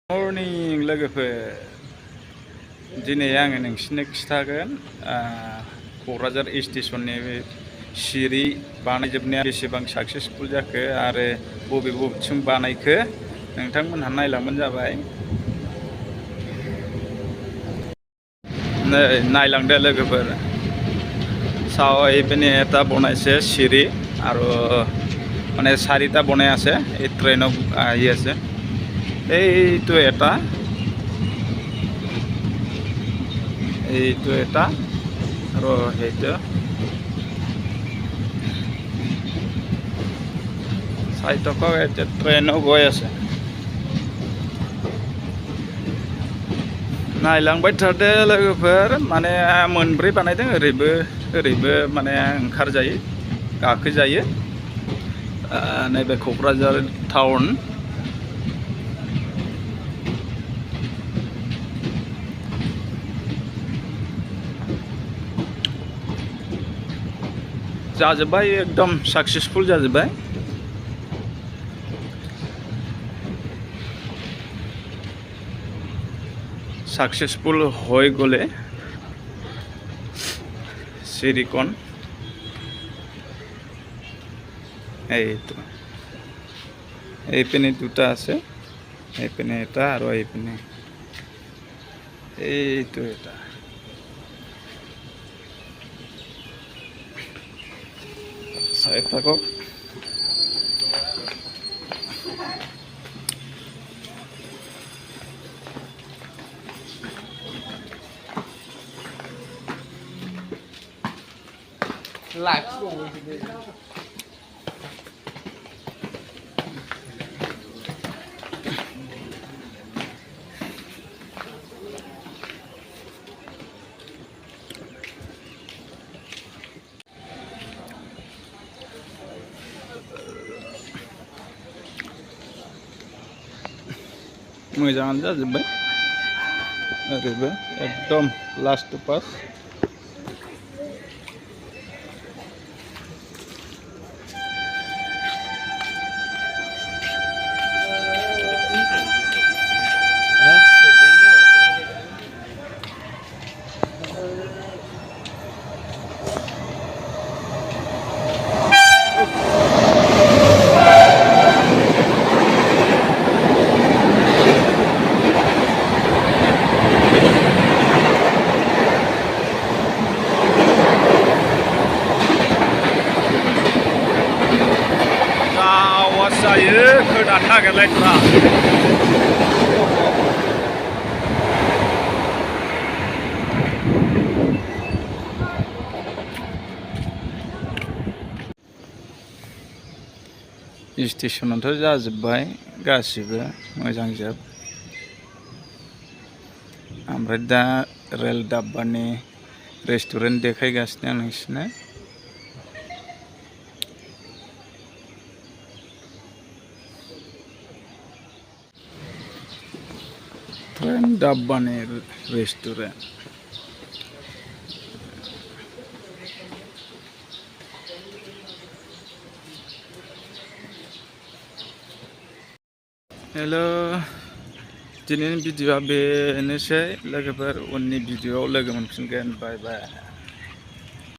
Morning लोगोफोर दिनै आङो नोंसिनो खिथागोन क'क्राझार स्टेशननि सिरि बानायजोबनाया बेसेबां साक्सेसफुल जाखो आरो बबेथिं बानायखो नोंथांमोनहा नायलांबानो जाबाय। नै नायलांदो लोगोफोर চাও এইপিনে এটা বনাইছে সিঁড়ি আৰু মানে চাৰিটা বনাই আছে এই ট্ৰেইনত আহি আছে এইটো এটা আৰু সেইটো চাই থকা এতিয়া ট্ৰেইনো গৈ আছে नायलांबाय थादो लोगोफोर माने मोनब्रै बानायदों ओरैबो माने ओंखारजायो गाखोजायो नैबे क'क्राझार टाउन जाजोब्बाय एकदम साक्सेसफुल जाजोब्बाय। সাকসেসফুল হয়ে গেলে সিরিকন এই তো এই পেনে দুটা আছে এই পেনে এটা আর এই পেনে এই তো এটা সাইড থাকো मोजाङानो जाजोब्बाय ओरैबो एकदम लास्ट पास जायो खोनानो नागिरलायथ्रा स्टेशनाथ' जाजोब्बाय गासिबो मोजांजोब ओमफ्राय दा रेल डाब्बानि रेस्टुरेन्ट देखायगासिनो आं नोंसिनो ट्रेन डाब्बानि रेस्टुरेंट हेलो दिनैनि भिडिअआ बेनोसै लोगोफोर उननि भिडिअआव लोगो मोनफिनगोन बाय बाय।